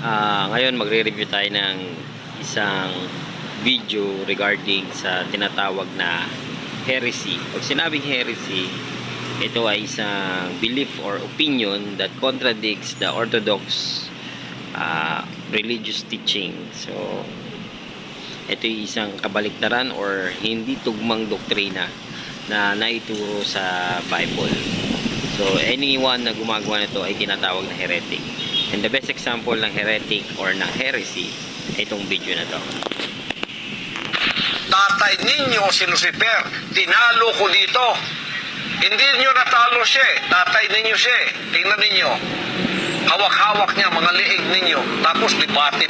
Ngayon magre-review tayo ng isang video regarding sa tinatawag na heresy. Pag sinabing heresy, ito ay isang belief or opinion that contradicts the orthodox religious teaching. So, ito ay isang kabaliktaran or hindi tugmang doktrina na naituro sa Bible. So, anyone na gumagawa nito ay tinatawag na heretic. And the best example ng heretic or ng heresy ay itong video na to. Tatay ninyo si Lucifer, tinalo ko dito. Hindi nyo natalo siya eh. Tatay ninyo siya eh. Tingnan ninyo. Hawak-hawak niya mga liig ninyo. Tapos libati